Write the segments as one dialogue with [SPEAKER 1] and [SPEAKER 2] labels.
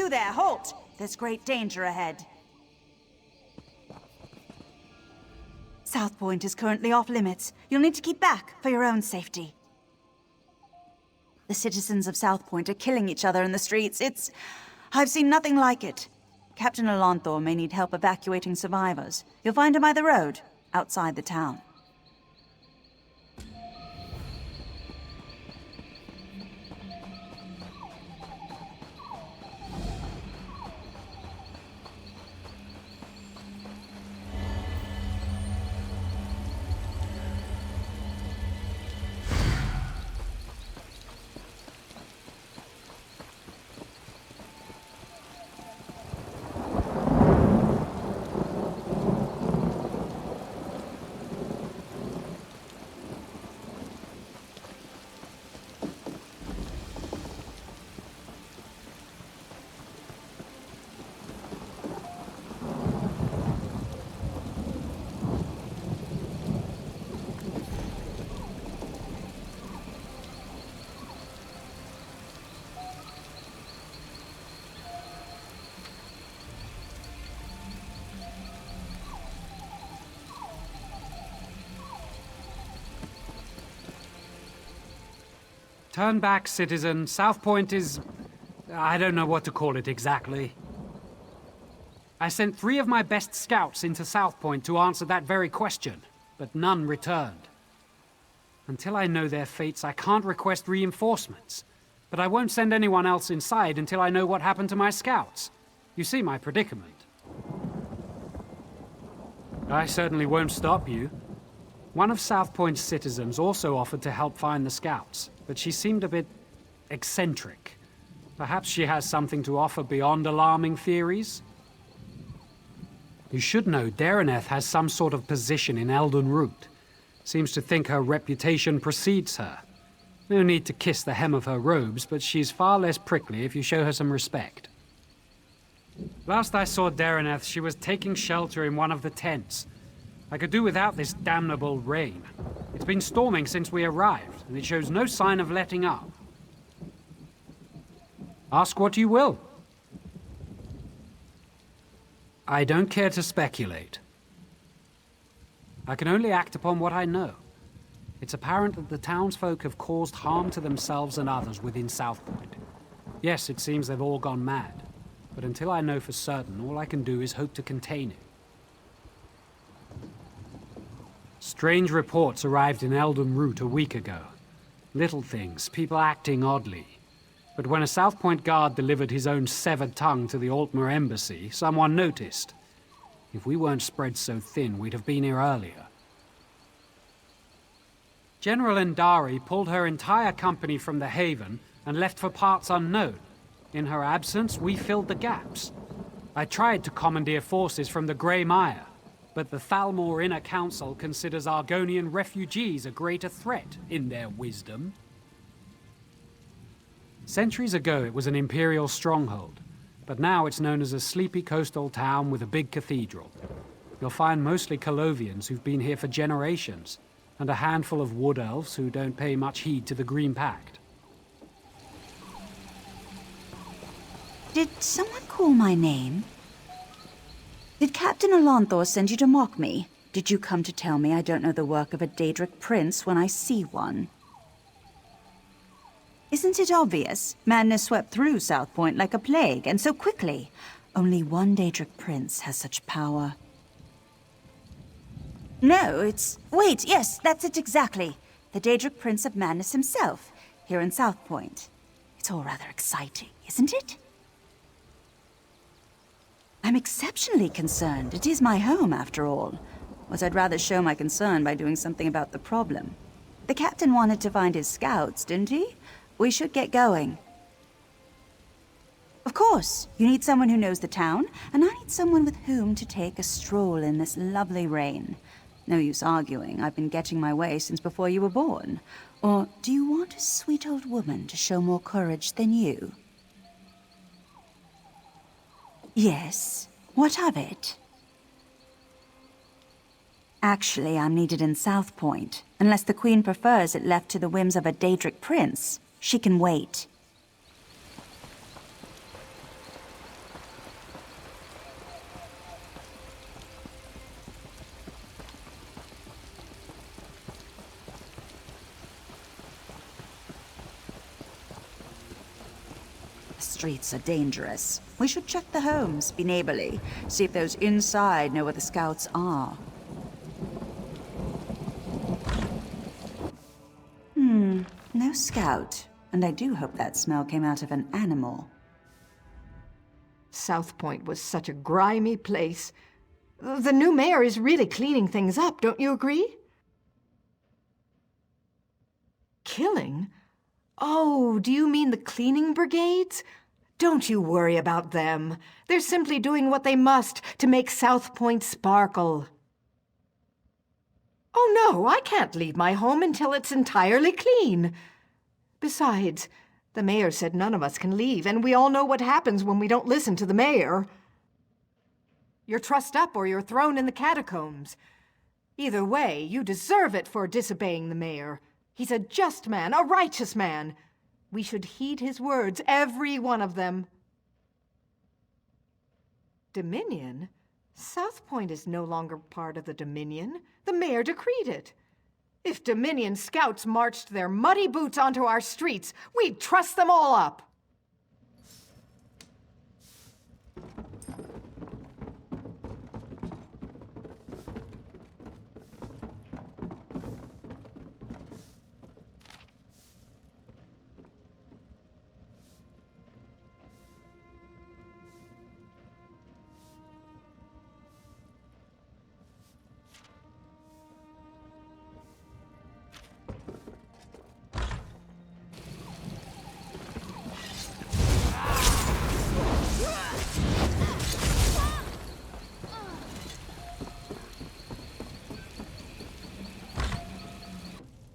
[SPEAKER 1] You there, halt! There's great danger ahead. Southpoint is currently off limits. You'll need to keep back for your own safety. The citizens of Southpoint are killing each other in the streets. I've seen nothing like it. Captain Alonthor may need help evacuating survivors. You'll find him by the road, outside the town.
[SPEAKER 2] Turn back, citizen. Southpoint is... I don't know what to call it exactly. I sent 3 of my best scouts into Southpoint to answer that very question, but none returned. Until I know their fates, I can't request reinforcements. But I won't send anyone else inside until I know what happened to my scouts. You see my predicament. I certainly won't stop you. One of Southpoint's citizens also offered to help find the scouts, but she seemed a bit eccentric. Perhaps she has something to offer beyond alarming theories? You should know Dareneth has some sort of position in Elden Root. Seems to think her reputation precedes her. No need to kiss the hem of her robes, but she's far less prickly if you show her some respect. Last I saw Dareneth, she was taking shelter in one of the tents. I could do without this damnable rain. It's been storming since we arrived, and it shows no sign of letting up. Ask what you will. I don't care to speculate. I can only act upon what I know. It's apparent that the townsfolk have caused harm to themselves and others within Southpoint. Yes, it seems they've all gone mad. But until I know for certain, all I can do is hope to contain it. Strange reports arrived in Elden Root a week ago. Little things, people acting oddly. But when a Southpoint guard delivered his own severed tongue to the Altmer embassy, someone noticed. If we weren't spread so thin, we'd have been here earlier. General Endari pulled her entire company from the Haven and left for parts unknown. In her absence, we filled the gaps. I tried to commandeer forces from the Grey Mire, but the Thalmor Inner Council considers Argonian refugees a greater threat, in their wisdom. Centuries ago, it was an Imperial stronghold, but now it's known as a sleepy coastal town with a big cathedral. You'll find mostly Colovians who've been here for generations, and a handful of wood elves who don't pay much heed to the Green Pact.
[SPEAKER 1] Did someone call my name? Did Captain Alonthor send you to mock me? Did you come to tell me I don't know the work of a Daedric prince when I see one? Isn't it obvious? Madness swept through Southpoint like a plague, and so quickly. Only one Daedric prince has such power. No, it's... Wait, yes, that's it exactly. The Daedric Prince of Madness himself, here in Southpoint. It's all rather exciting, isn't it? I'm exceptionally concerned. It is my home, after all. But I'd rather show my concern by doing something about the problem. The captain wanted to find his scouts, didn't he? We should get going. Of course, you need someone who knows the town, and I need someone with whom to take a stroll in this lovely rain. No use arguing. I've been getting my way since before you were born. Or do you want a sweet old woman to show more courage than you? Yes. What of it? Actually, I'm needed in Southpoint. Unless the Queen prefers it left to the whims of a Daedric prince, she can wait. streets are dangerous. We should check the homes, be neighborly, see if those inside know where the scouts are. No scout. And I do hope that smell came out of an animal.
[SPEAKER 3] Southpoint was such a grimy place. The new mayor is really cleaning things up, don't you agree? Killing? Oh, do you mean the cleaning brigades? Don't you worry about them. They're simply doing what they must to make Southpoint sparkle. Oh no, I can't leave my home until it's entirely clean. Besides, the mayor said none of us can leave, and we all know what happens when we don't listen to the mayor. You're trussed up or you're thrown in the catacombs. Either way, you deserve it for disobeying the mayor. He's a just man, a righteous man. We should heed his words, every one of them. Dominion? Southpoint is no longer part of the Dominion. The mayor decreed it. If Dominion scouts marched their muddy boots onto our streets, we'd truss them all up.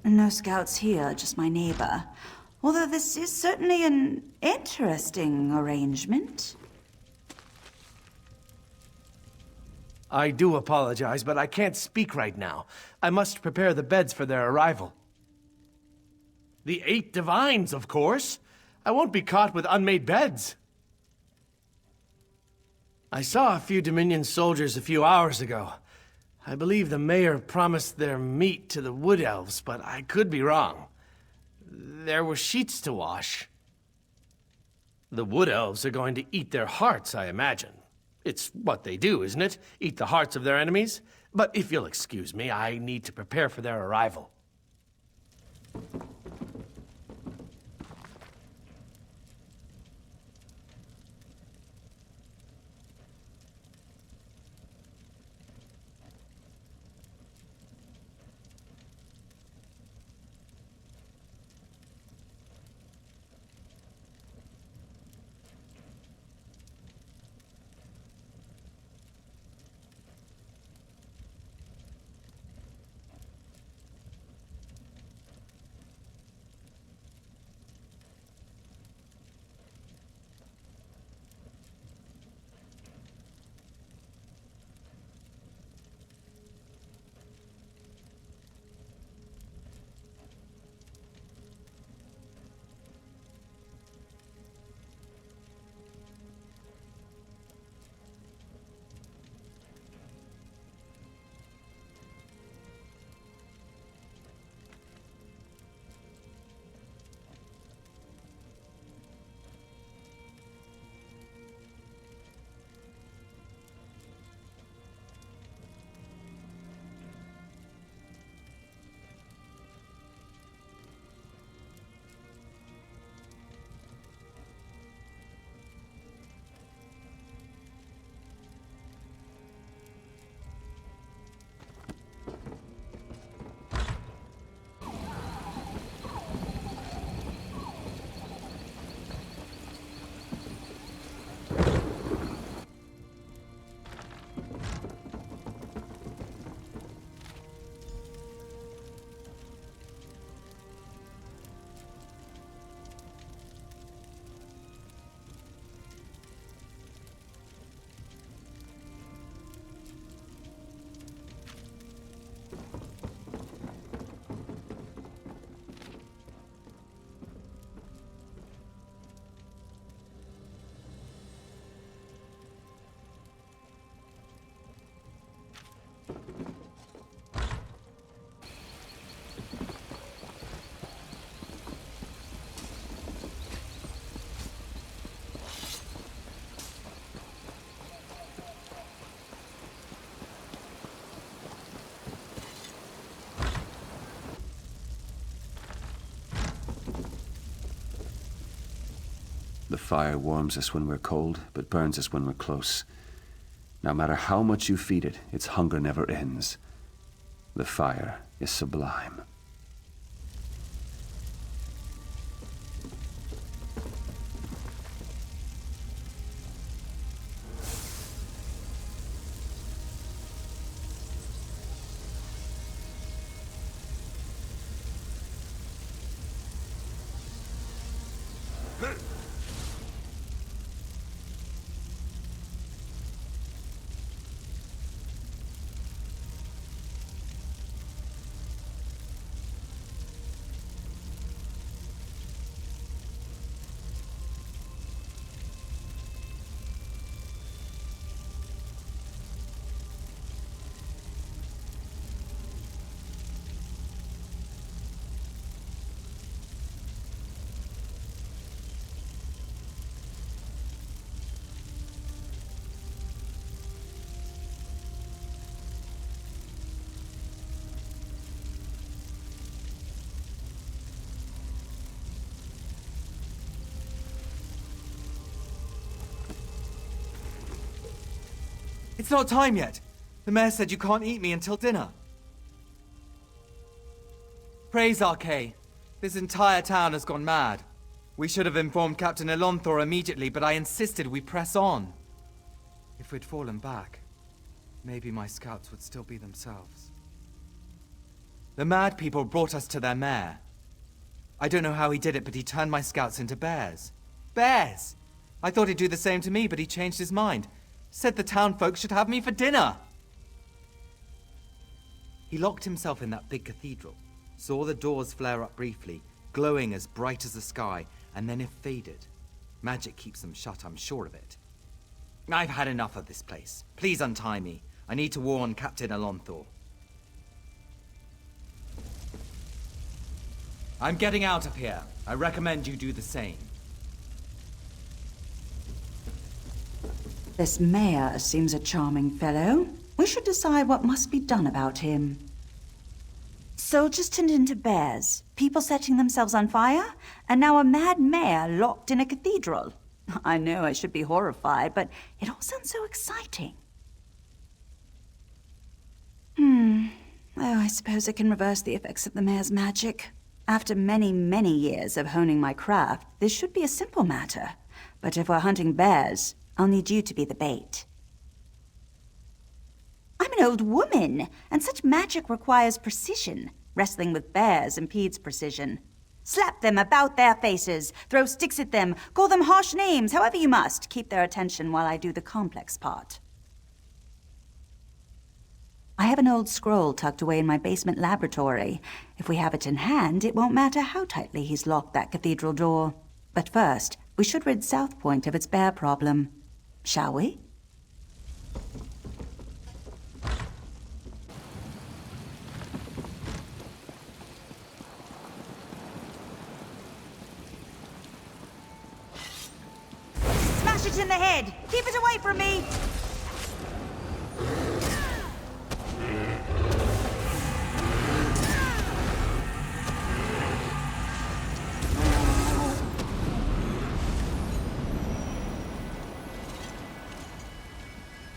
[SPEAKER 1] No scouts here, just my neighbor. Although this is certainly an interesting arrangement.
[SPEAKER 4] I do apologize, but I can't speak right now. I must prepare the beds for their arrival. The 8 divines, of course. I won't be caught with unmade beds. I saw a few Dominion soldiers a few hours ago. I believe the mayor promised their meat to the wood elves, but I could be wrong. There were sheets to wash. The wood elves are going to eat their hearts, I imagine. It's what they do, isn't it? Eat the hearts of their enemies? But if you'll excuse me, I need to prepare for their arrival.
[SPEAKER 5] fire warms us when we're cold, but burns us when we're close. No matter how much you feed it, its hunger never ends. The fire is sublime.
[SPEAKER 6] It's not time yet. The mayor said you can't eat me until dinner. Praise Archay. This entire town has gone mad. We should have informed Captain Elonthor immediately, but I insisted we press on. If we'd fallen back, maybe my scouts would still be themselves. The mad people brought us to their mayor. I don't know how he did it, but he turned my scouts into bears. Bears! I thought he'd do the same to me, but he changed his mind. Said the town folks should have me for dinner. He locked himself in that big cathedral, saw the doors flare up briefly, glowing as bright as the sky, and then it faded. Magic keeps them shut, I'm sure of it. I've had enough of this place. Please untie me. I need to warn Captain Elonthor. I'm getting out of here. I recommend you do the same.
[SPEAKER 1] This mayor seems a charming fellow. We should decide what must be done about him. Soldiers turned into bears, people setting themselves on fire, and now a mad mayor locked in a cathedral. I know I should be horrified, but it all sounds so exciting. Oh, I suppose I can reverse the effects of the mayor's magic. After many, many years of honing my craft, this should be a simple matter. But if we're hunting bears, I'll need you to be the bait. I'm an old woman, and such magic requires precision. Wrestling with bears impedes precision. Slap them about their faces, throw sticks at them, call them harsh names, however you must. Keep their attention while I do the complex part. I have an old scroll tucked away in my basement laboratory. If we have it in hand, it won't matter how tightly he's locked that cathedral door. But first, we should rid Southpoint of its bear problem. Shall we? Smash it in the head! Keep it away from me!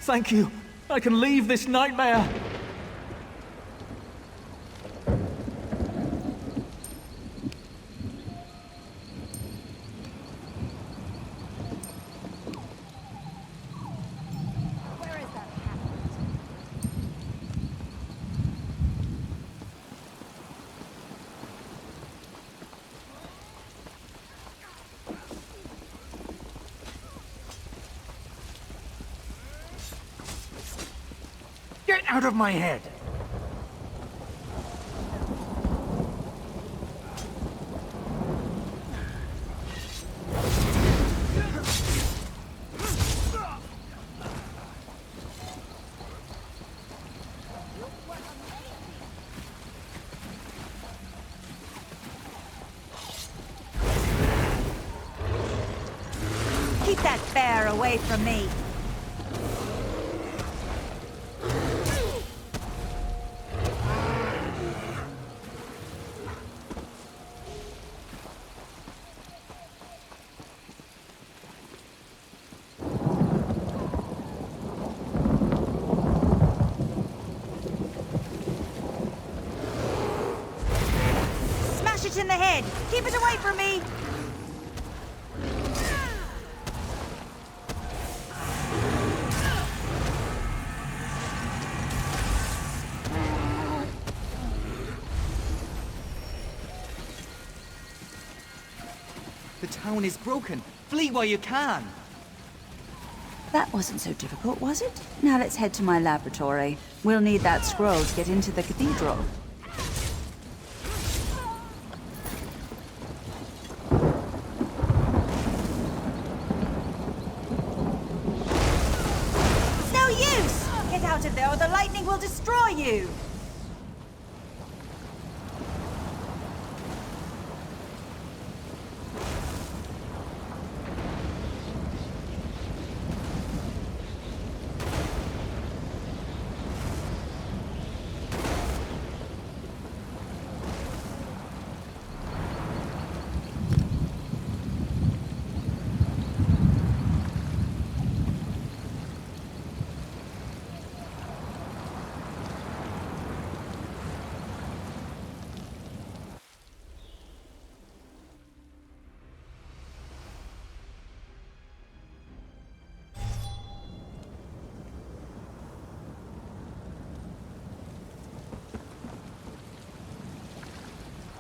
[SPEAKER 6] Thank you. I can leave this nightmare.
[SPEAKER 4] Get out of my head!
[SPEAKER 1] Keep that bear away from me! in the head! Keep it away from me!
[SPEAKER 6] The town is broken. Flee while you can.
[SPEAKER 1] That wasn't so difficult, was it? Now let's head to my laboratory. We'll need that scroll to get into the cathedral. It's no use! Get out of there or the lightning will destroy you!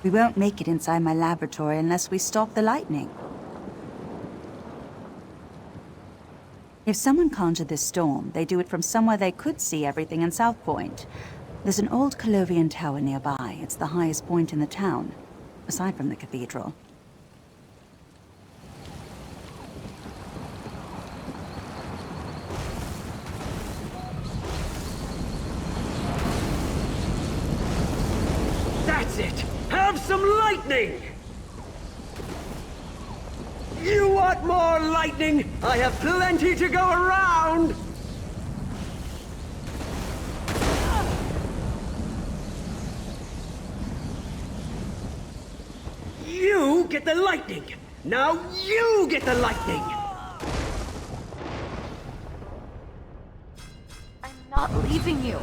[SPEAKER 1] We won't make it inside my laboratory unless we stop the lightning. If someone conjured this storm, they do it from somewhere they could see everything in Southpoint. There's an old Colovian tower nearby. It's the highest point in the town, aside from the cathedral.
[SPEAKER 7] That's it! Have some lightning! You want more lightning? I have plenty to go around! You get the lightning! Now you get the lightning!
[SPEAKER 3] I'm not leaving you.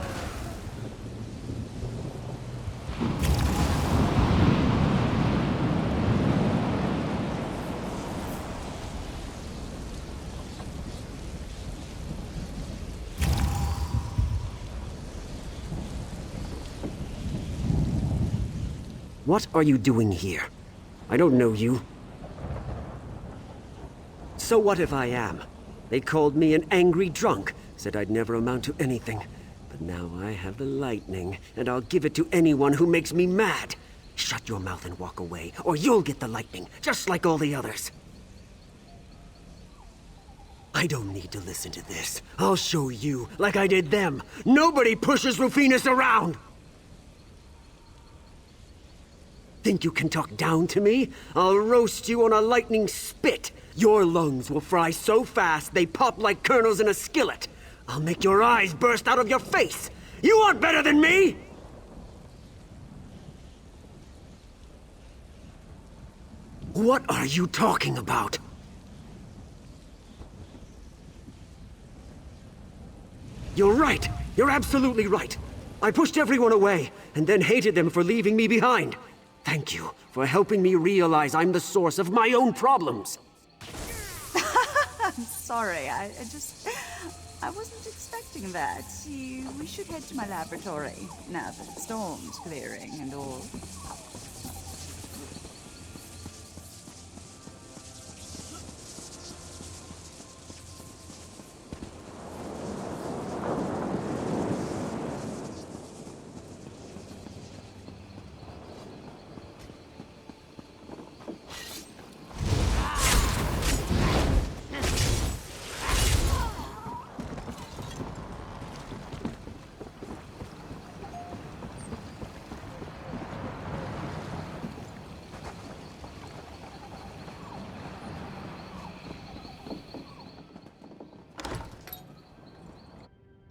[SPEAKER 7] What are you doing here? I don't know you. So what if I am? They called me an angry drunk, said I'd never amount to anything. But now I have the lightning, and I'll give it to anyone who makes me mad. Shut your mouth and walk away, or you'll get the lightning, just like all the others. I don't need to listen to this. I'll show you, like I did them. Nobody pushes Rufinus around! Think you can talk down to me? I'll roast you on a lightning spit. Your lungs will fry so fast they pop like kernels in a skillet. I'll make your eyes burst out of your face. You aren't better than me! What are you talking about? You're right. You're absolutely right. I pushed everyone away, and then hated them for leaving me behind. Thank you for helping me realize I'm the source of my own problems.
[SPEAKER 1] I'm sorry, I wasn't expecting that. We should head to my laboratory, now that the storm's clearing and all.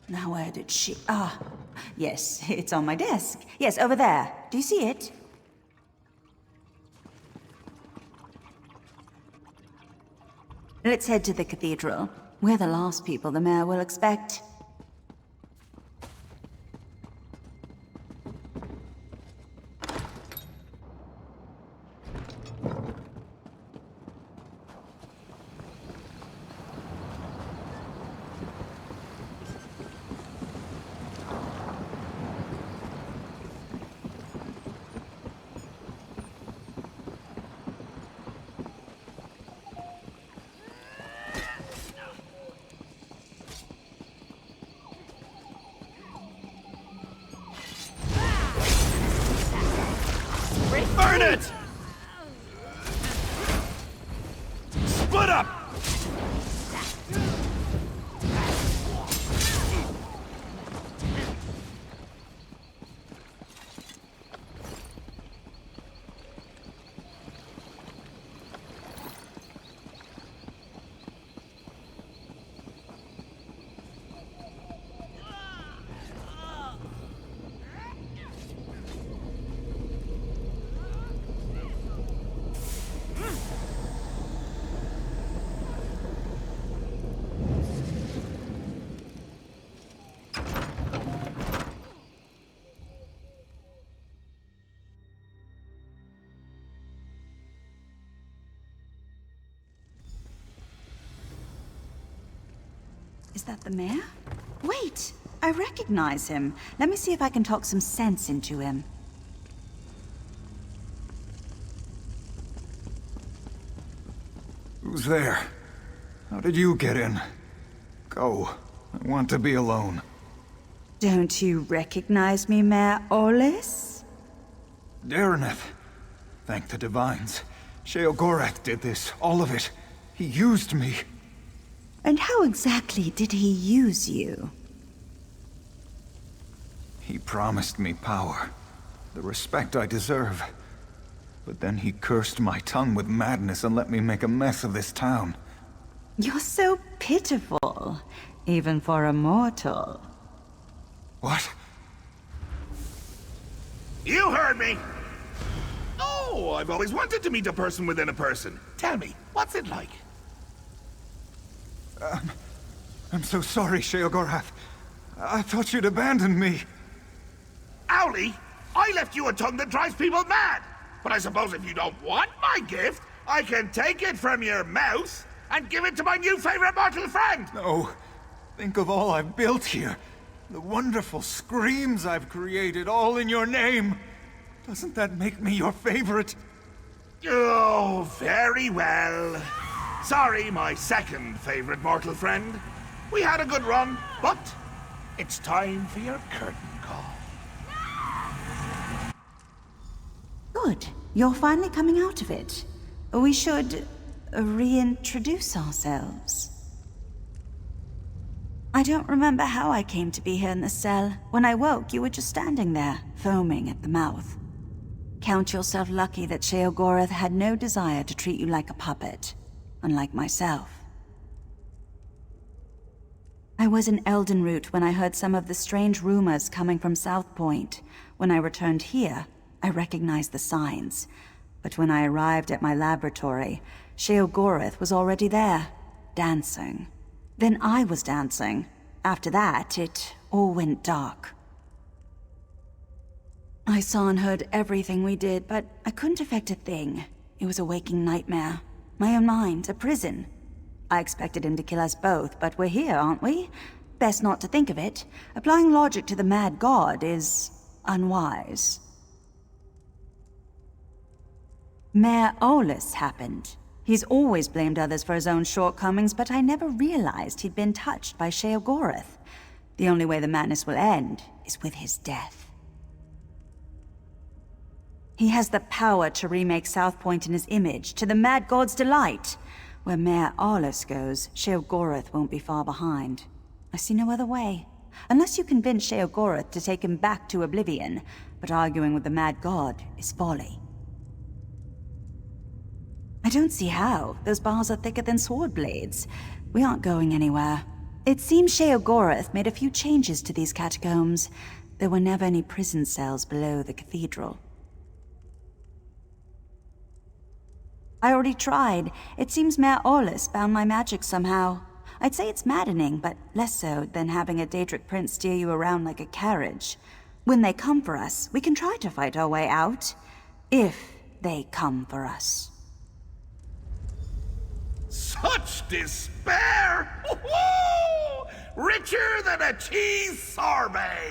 [SPEAKER 1] Now where did she... Ah, yes, it's on my desk. Yes, over there. Do you see it? Let's head to the cathedral. We're the last people the mayor will expect.
[SPEAKER 8] Burn it! Split up!
[SPEAKER 1] Is that the mayor? Wait! I recognize him. Let me see if I can talk some sense into him.
[SPEAKER 9] Who's there? How did you get in? Go. I want to be alone.
[SPEAKER 1] Don't you recognize me, Mayor Olis?
[SPEAKER 9] Dareneth. Thank the Divines. Sheogorath did this, all of it. He used me.
[SPEAKER 1] And how exactly did he use you?
[SPEAKER 9] He promised me power, the respect I deserve. But then he cursed my tongue with madness and let me make a mess of this town.
[SPEAKER 1] You're so pitiful, even for a mortal.
[SPEAKER 9] What?
[SPEAKER 8] You heard me! Oh, I've always wanted to meet a person within a person. Tell me, what's it like?
[SPEAKER 9] I'm so sorry, Sheogorath. I thought you'd abandoned me.
[SPEAKER 8] Owlie, I left you a tongue that drives people mad. But I suppose if you don't want my gift, I can take it from your mouth and give it to my new favorite mortal friend.
[SPEAKER 9] No. Think of all I've built here. The wonderful screams I've created, all in your name. Doesn't that make me your favorite?
[SPEAKER 8] Oh, very well. Sorry, my second favorite mortal friend. We had a good run, but it's time for your curtain call.
[SPEAKER 1] Good. You're finally coming out of it. We should reintroduce ourselves. I don't remember how I came to be here in the cell. When I woke, you were just standing there, foaming at the mouth. Count yourself lucky that Sheogorath had no desire to treat you like a puppet, unlike myself. I was in Eldenroot when I heard some of the strange rumors coming from Southpoint. When I returned here, I recognized the signs. But when I arrived at my laboratory, Sheogorath was already there, dancing. Then I was dancing. After that, it all went dark. I saw and heard everything we did, but I couldn't affect a thing. It was a waking nightmare. My own mind, a prison. I expected him to kill us both, but we're here, aren't we? Best not to think of it. Applying logic to the mad god is unwise. Mayor Olis happened. He's always blamed others for his own shortcomings, but I never realized he'd been touched by Sheogorath. The only way the madness will end is with his death. He has the power to remake Southpoint in his image, to the mad god's delight. Where Mayor Olis goes, Sheogorath won't be far behind. I see no other way. Unless you convince Sheogorath to take him back to oblivion, but arguing with the mad god is folly. I don't see how. Those bars are thicker than sword blades. We aren't going anywhere. It seems Sheogorath made a few changes to these catacombs. There were never any prison cells below the cathedral. I already tried. It seems Mayor Olis bound my magic somehow. I'd say it's maddening, but less so than having a Daedric prince steer you around like a carriage. When they come for us, we can try to fight our way out. If they come for us.
[SPEAKER 8] Such despair! Woo-hoo! Richer than a cheese sorbet!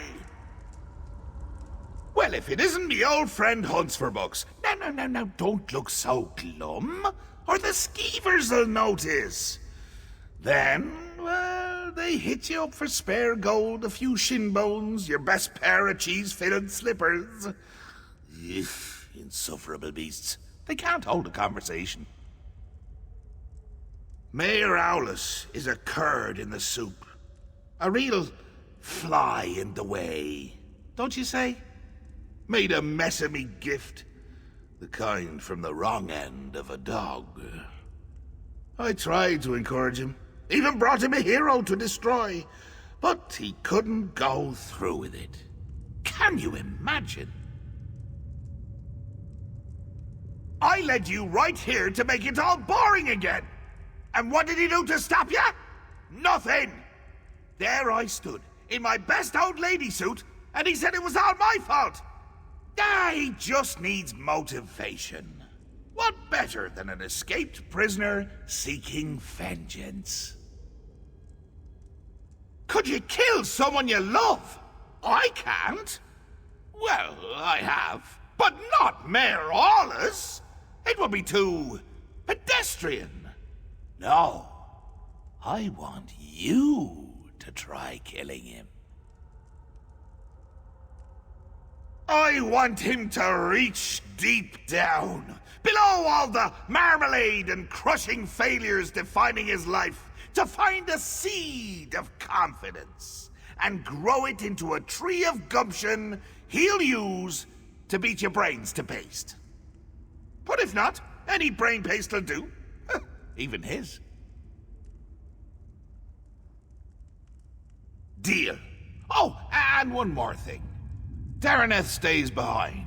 [SPEAKER 8] Well, if it isn't me old friend Hunts for Bucks. Now, don't look so glum, or the skeevers'll notice. Then, well, they hit you up for spare gold, a few shin bones, your best pair of cheese-fitted slippers. Insufferable beasts. They can't hold a conversation. Mayor Owless is a curd in the soup. A real fly in the way, don't you say? Made a mess of me gift. The kind from the wrong end of a dog. I tried to encourage him. Even brought him a hero to destroy. But he couldn't go through with it. Can you imagine? I led you right here to make it all boring again. And what did he do to stop you? Nothing! There I stood, in my best old lady suit, and he said it was all my fault! He just needs motivation. What better than an escaped prisoner seeking vengeance? Could you kill someone you love? I can't. Well, I have, but not Mayor Owless. It would be too pedestrian. No, I want you to try killing him. I want him to reach deep down, below all the marmalade and crushing failures defining his life, to find a seed of confidence, and grow it into a tree of gumption he'll use to beat your brains to paste. But if not, any brain paste will do. Even his. Deal. Oh, and one more thing. Daraneth stays behind.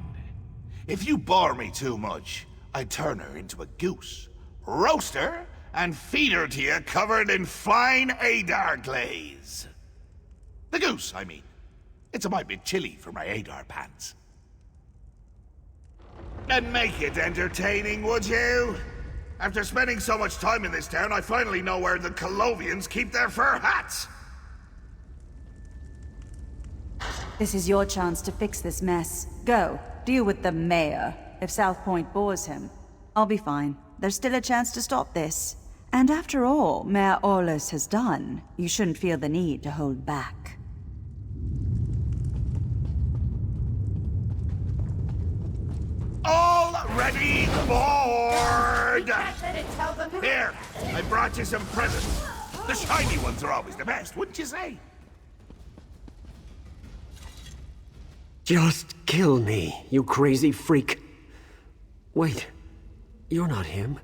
[SPEAKER 8] If you bore me too much, I'd turn her into a goose, roast her, and feed her to you covered in fine Adar glaze. The goose, I mean. It's a mite bit chilly for my Adar pants. And make it entertaining, would you? After spending so much time in this town, I finally know where the Colovians keep their fur hats!
[SPEAKER 1] This is your chance to fix this mess. Go, deal with the mayor. If Southpoint bores him, I'll be fine. There's still a chance to stop this. And after all Mayor Owless has done, you shouldn't feel the need to hold back.
[SPEAKER 8] Already bored! Here, I brought you some presents. The shiny ones are always the best, wouldn't you say?
[SPEAKER 7] Just kill me, you crazy freak. Wait, you're not him.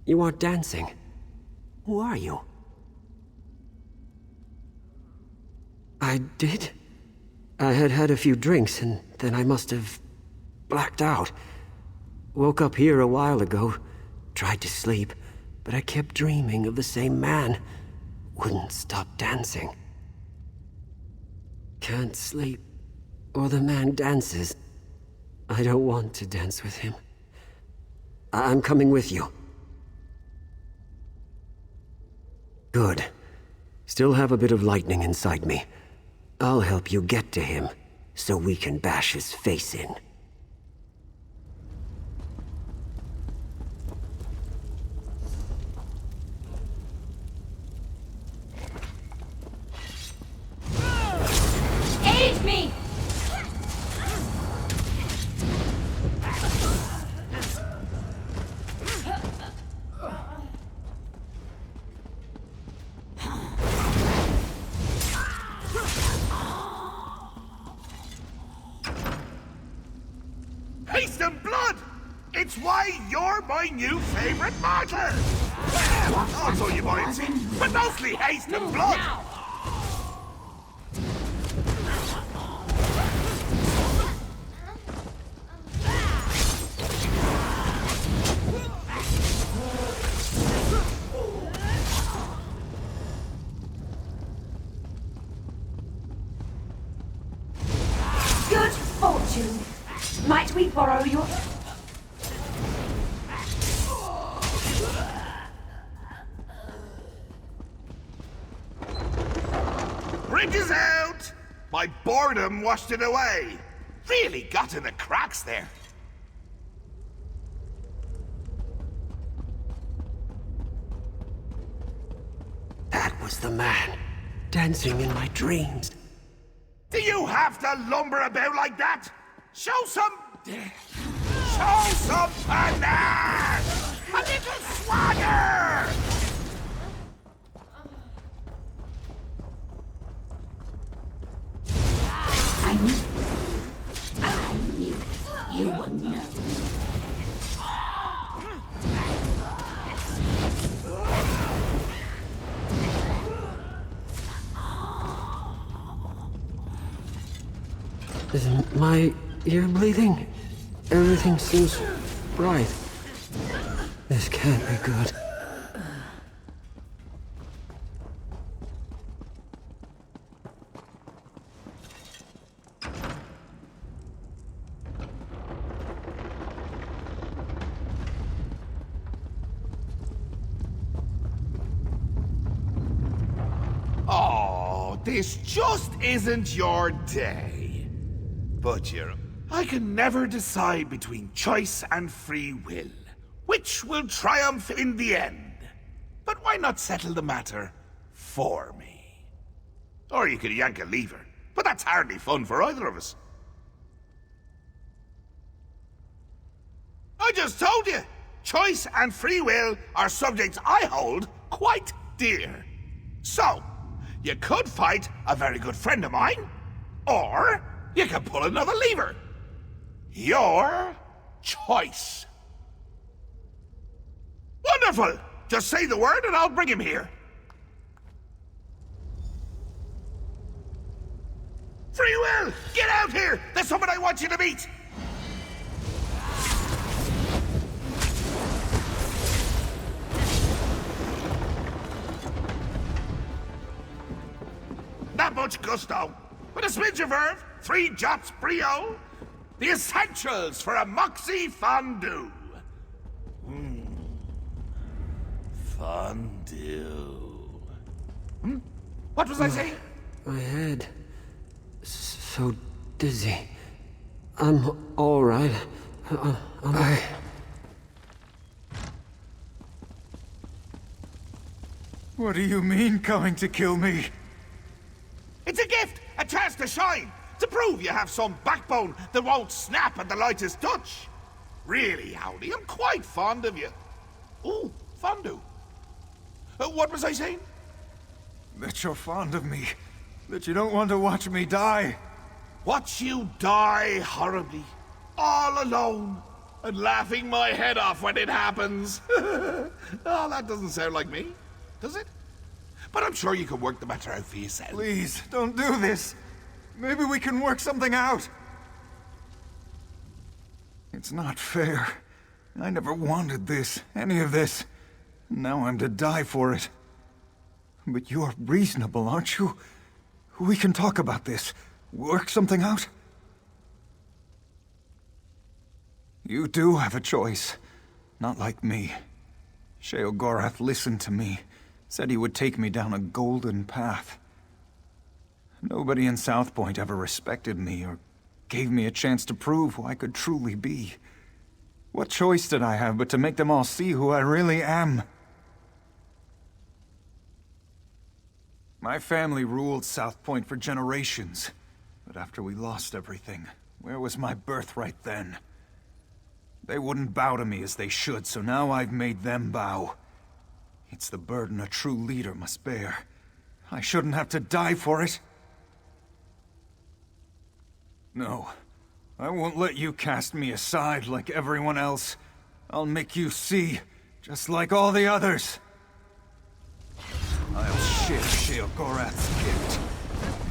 [SPEAKER 7] You aren't dancing. Who are you? I did? I had had a few drinks, and then I must have blacked out. Woke up here a while ago, tried to sleep, but I kept dreaming of the same man. Wouldn't stop dancing. Can't sleep, or the man dances. I don't want to dance with him. I'm coming with you. Good. Still have a bit of lightning inside me. I'll help you get to him, so we can bash his face in.
[SPEAKER 10] Aid me!
[SPEAKER 8] Haste and blood! It's why you're my new favorite martyr! Also you might see, but mostly haste and blood!
[SPEAKER 10] Good fortune. Might we borrow your...
[SPEAKER 8] Bridge is out! My boredom washed it away. Really got in the cracks there.
[SPEAKER 7] That was the man, dancing in my dreams.
[SPEAKER 8] Do you have to lumber about like that? Show some Show some panache! A little swagger!
[SPEAKER 10] I knew you would know.
[SPEAKER 7] Isn't my ear bleeding? Everything seems right. This can't be good.
[SPEAKER 8] Oh, this just isn't your day. But I can never decide between choice and free will. Which will triumph in the end? But why not settle the matter for me? Or you could yank a lever, but that's hardly fun for either of us. I just told you, choice and free will are subjects I hold quite dear. So, you could fight a very good friend of mine, or you can pull another lever. Your choice. Wonderful! Just say the word and I'll bring him here. Free will! Get out here! There's someone I want you to meet! Not much gusto, but a smidge of verve, 3 jots brio, the essentials for a moxie fondue. Fondue. What was I saying?
[SPEAKER 7] My head. So dizzy. I'm all right.
[SPEAKER 9] What do you mean, coming to kill me?
[SPEAKER 8] It's a gift! A chance to shine! To prove you have some backbone that won't snap at the lightest touch! Really, Howdy, I'm quite fond of you. Ooh, fondue. What was I saying?
[SPEAKER 9] That you're fond of me. That you don't want to watch me die.
[SPEAKER 8] Watch you die horribly. All alone. And laughing my head off when it happens. Oh, that doesn't sound like me, does it? But I'm sure you can work the matter out for yourself.
[SPEAKER 9] Please, don't do this. Maybe we can work something out. It's not fair. I never wanted this, any of this. Now I'm to die for it. But you're reasonable, aren't you? We can talk about this. Work something out. You do have a choice. Not like me. Sheogorath listened to me. Said he would take me down a golden path. Nobody in Southpoint ever respected me or gave me a chance to prove who I could truly be. What choice did I have but to make them all see who I really am? My family ruled Southpoint for generations. But after we lost everything, where was my birthright then? They wouldn't bow to me as they should, so now I've made them bow. It's the burden a true leader must bear. I shouldn't have to die for it. No, I won't let you cast me aside like everyone else. I'll make you see, just like all the others. I'll share Sheogorath's gift.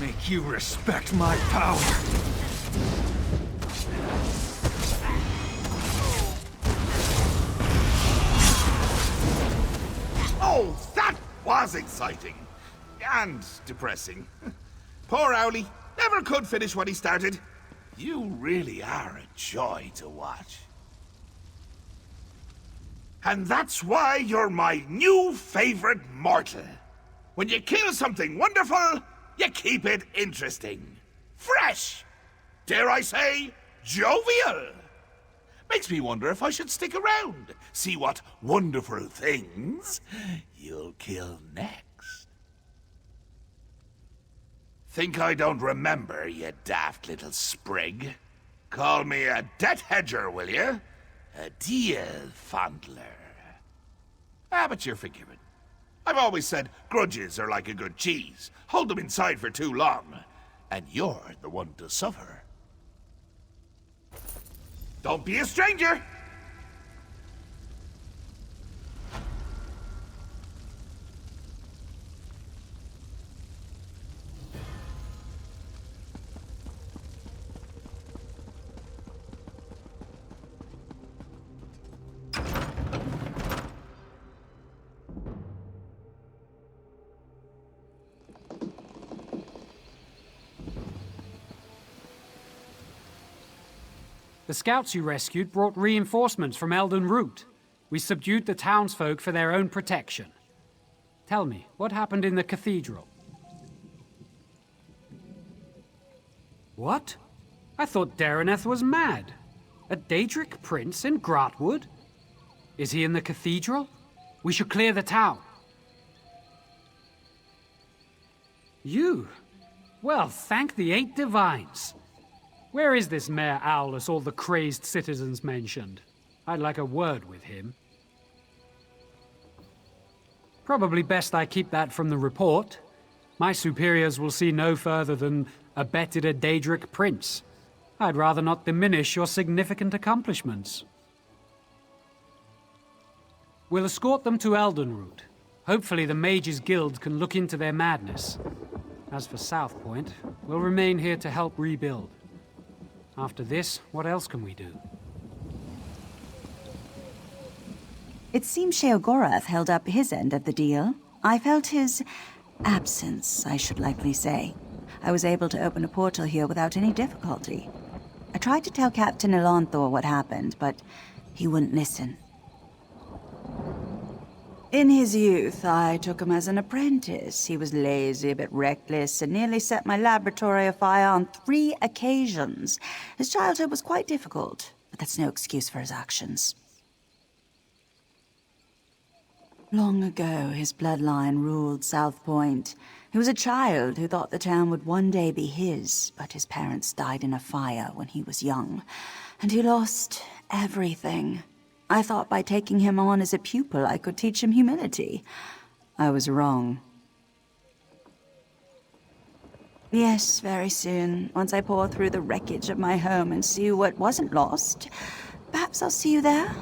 [SPEAKER 9] Make you respect my power.
[SPEAKER 8] Oh, that was exciting. And depressing. Poor Owlie. Never could finish what he started. You really are a joy to watch. And that's why you're my new favorite mortal. When you kill something wonderful, you keep it interesting. Fresh. Dare I say, jovial. Makes me wonder if I should stick around, see what wonderful things you'll kill next. Think I don't remember, you daft little sprig? Call me a debt hedger, will you? A deal fondler. Ah, but you're forgiven. I've always said grudges are like a good cheese. Hold them inside for too long, and you're the one to suffer. Don't be a stranger!
[SPEAKER 2] The scouts you rescued brought reinforcements from Elden Root. We subdued the townsfolk for their own protection. Tell me, what happened in the cathedral? What? I thought Dareneth was mad. A Daedric prince in Grahtwood? Is he in the cathedral? We should clear the town. You? Well, thank the 8 divines. Where is this Mayor Owlus all the crazed citizens mentioned? I'd like a word with him. Probably best I keep that from the report. My superiors will see no further than abetted a Daedric prince. I'd rather not diminish your significant accomplishments. We'll escort them to Eldenroot. Hopefully the Mages Guild can look into their madness. As for Southpoint, we'll remain here to help rebuild. After this, what else can we do?
[SPEAKER 1] It seems Sheogorath held up his end of the deal. I felt his absence, I should likely say. I was able to open a portal here without any difficulty. I tried to tell Captain Elonthor what happened, but he wouldn't listen. In his youth, I took him as an apprentice. He was lazy, a bit reckless, and nearly set my laboratory afire on 3 occasions. His childhood was quite difficult, but that's no excuse for his actions. Long ago, his bloodline ruled Southpoint. He was a child who thought the town would one day be his, but his parents died in a fire when he was young, and he lost everything. I thought by taking him on as a pupil, I could teach him humility. I was wrong. Yes, very soon, once I pour through the wreckage of my home and see what wasn't lost, perhaps I'll see you there?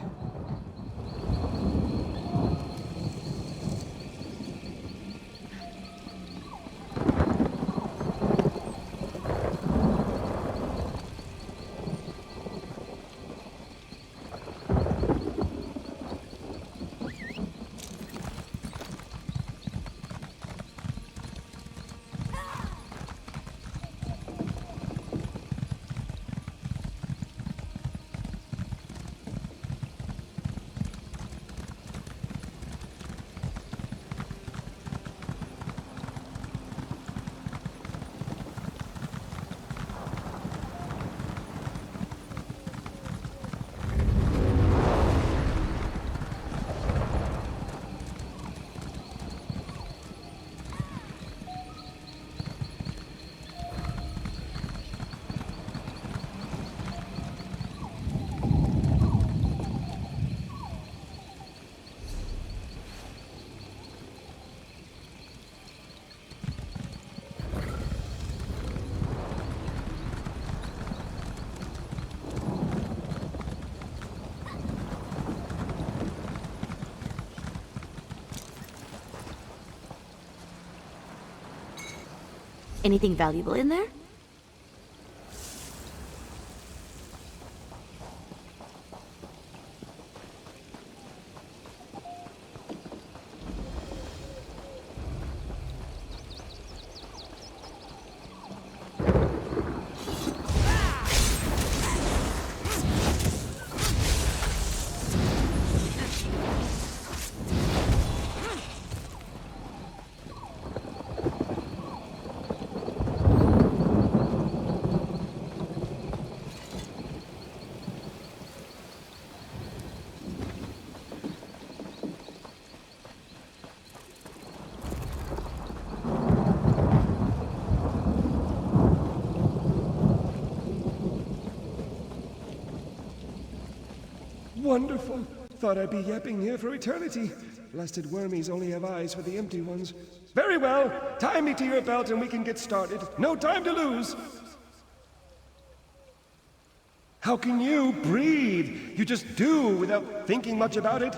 [SPEAKER 10] Anything valuable in there?
[SPEAKER 11] Wonderful. Thought I'd be yapping here for eternity. Blasted wormies only have eyes for the empty ones. Very well. Tie me to your belt and we can get started. No time to lose. How can you breathe? You just do without thinking much about it.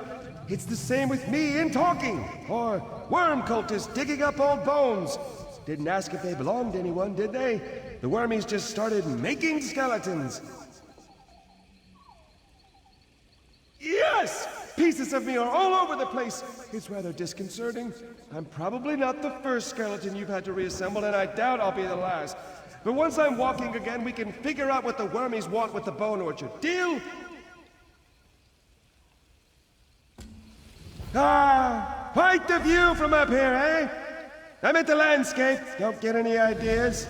[SPEAKER 11] It's the same with me in talking. Or worm cultists digging up old bones. Didn't ask if they belonged to anyone, did they? The wormies just started making skeletons. Yes! Pieces of me are all over the place. It's rather disconcerting. I'm probably not the first skeleton you've had to reassemble, and I doubt I'll be the last. But once I'm walking again, we can figure out what the wormies want with the bone orchard. Deal? Ah, quite the view from up here, eh? I meant the landscape. Don't get any ideas.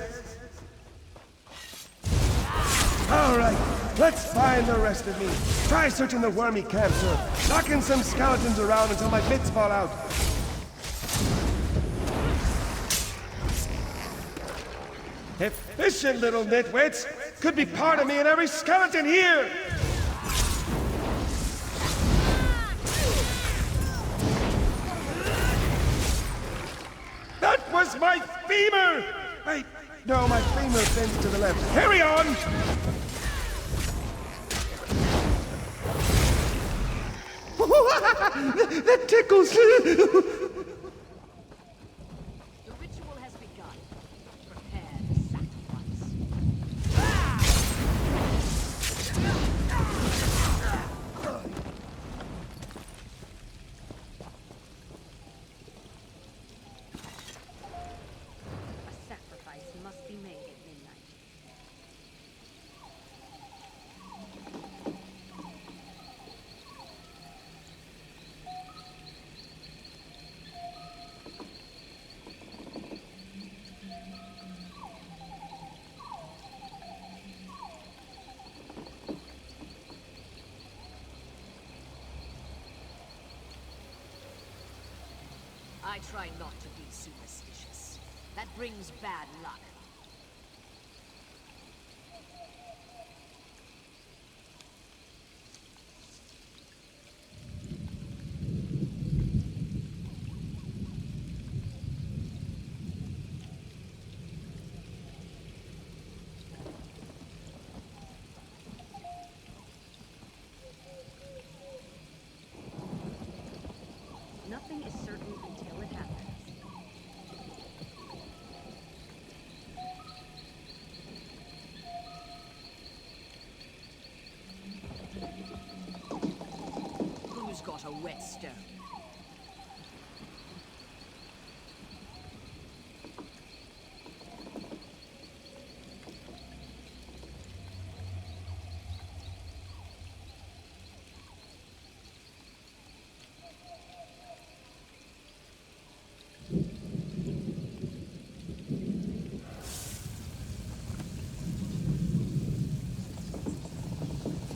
[SPEAKER 11] All right, let's find the rest of me. Try searching the wormy camps or knocking some skeletons around until my bits fall out. Efficient little nitwits! Could be part of me in every skeleton here! That was my femur! Wait, no, my femur bends to the left. Carry on! That tickles!
[SPEAKER 12] The ritual has begun. Prepare the sacrifice. A sacrifice must be made at midnight. I try not to be superstitious. That brings bad luck. Nothing is certain until it happens. Who's got a whetstone?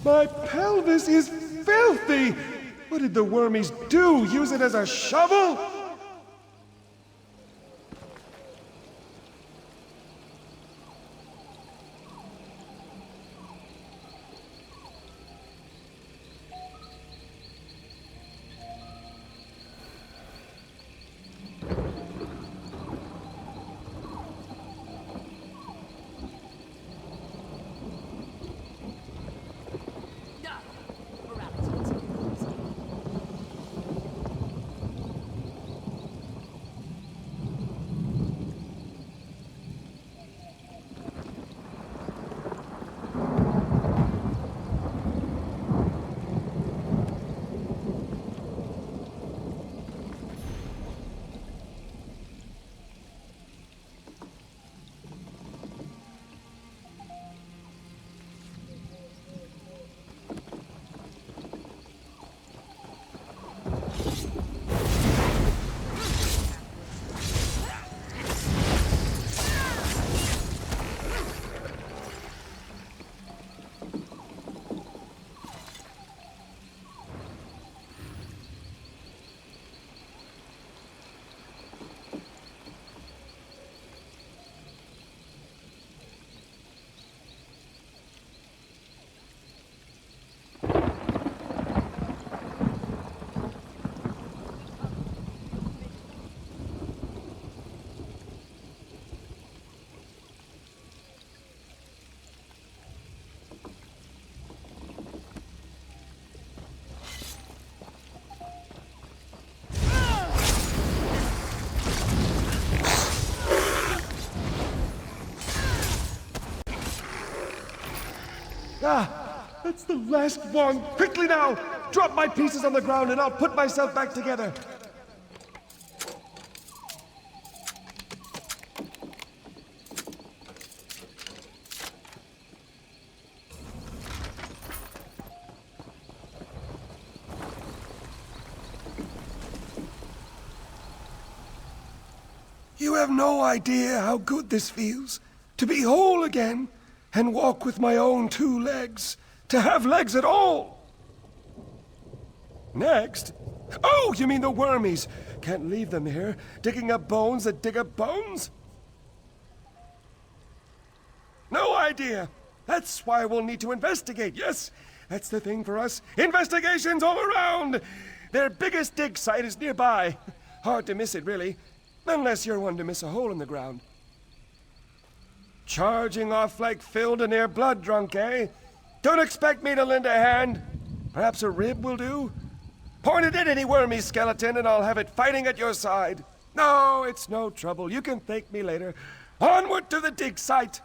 [SPEAKER 11] My pelvis is filthy! What did the wormies do? Use it as a shovel? Ah, that's the last one. Quickly now! Drop my pieces on the ground and I'll put myself back together. You have no idea how good this feels. To be whole again, and walk with my own 2 legs. To have legs at all! Next? Oh, you mean the wormies. Can't leave them here, digging up bones that dig up bones? No idea. That's why we'll need to investigate, yes? That's the thing for us. Investigations all around! Their biggest dig site is nearby. Hard to miss it, really. Unless you're one to miss a hole in the ground. Charging off like filled and air blood drunk, eh? Don't expect me to lend a hand. Perhaps a rib will do? Point it at any wormy skeleton and I'll have it fighting at your side. No, it's no trouble. You can thank me later. Onward to the dig site.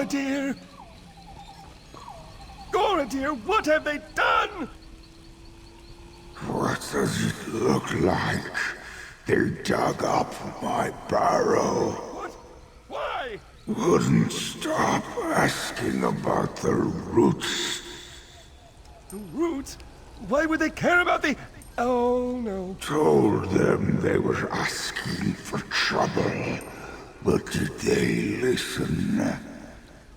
[SPEAKER 11] Dear! Gora, dear, what have they done?
[SPEAKER 8] What does it look like? They dug up my barrow.
[SPEAKER 11] What? Why?
[SPEAKER 8] Wouldn't stop asking about the roots.
[SPEAKER 11] The roots? Why would they care about the... Oh, no.
[SPEAKER 8] Told them they were asking for trouble. But did they listen?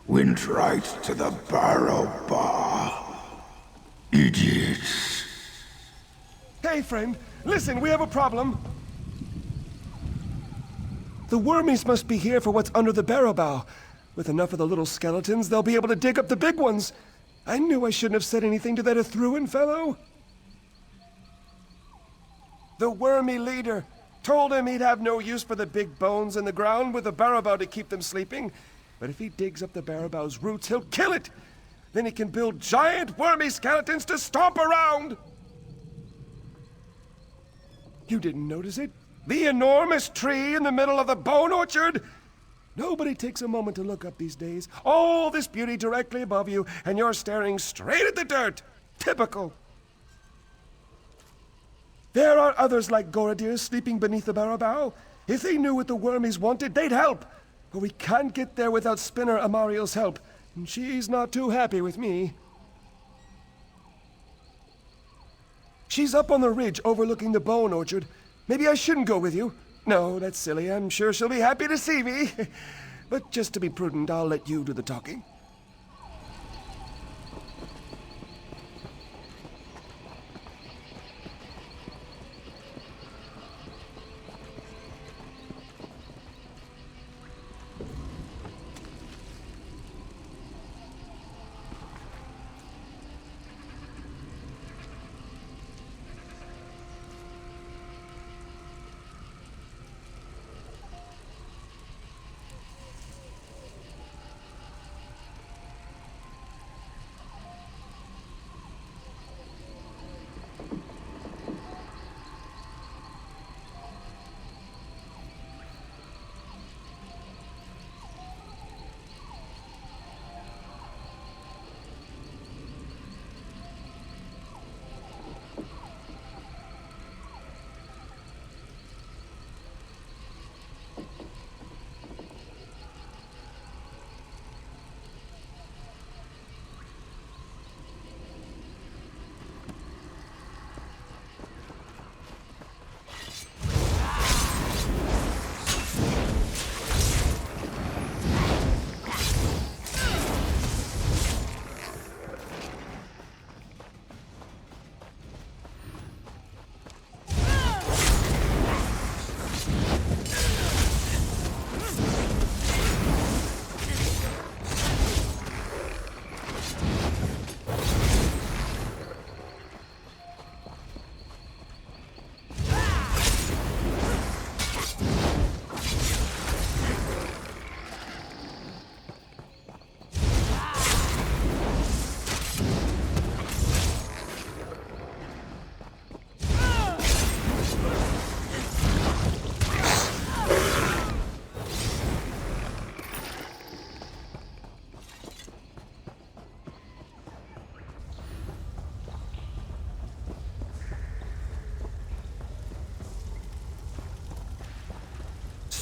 [SPEAKER 8] Went right to the barrow bar. Idiots.
[SPEAKER 11] Hey, friend, listen, we have a problem. The wormies must be here for what's under the barrow bow. With enough of the little skeletons, they'll be able to dig up the big ones. I knew I shouldn't have said anything to that Ithruin fellow. The wormy leader told him he'd have no use for the big bones in the ground with the barrow bow to keep them sleeping. But if he digs up the barrow bow's roots, he'll kill it. Then he can build giant wormy skeletons to stomp around. You didn't notice it? The enormous tree in the middle of the bone orchard? Nobody takes a moment to look up these days. All this beauty directly above you, and you're staring straight at the dirt. Typical. There are others like Goradir sleeping beneath the barrow bow. If they knew what the wormies wanted, they'd help. But we can't get there without Spinner Amariel's help, and she's not too happy with me. She's up on the ridge overlooking the bone orchard. Maybe I shouldn't go with you. No, that's silly. I'm sure she'll be happy to see me. But just to be prudent, I'll let you do the talking.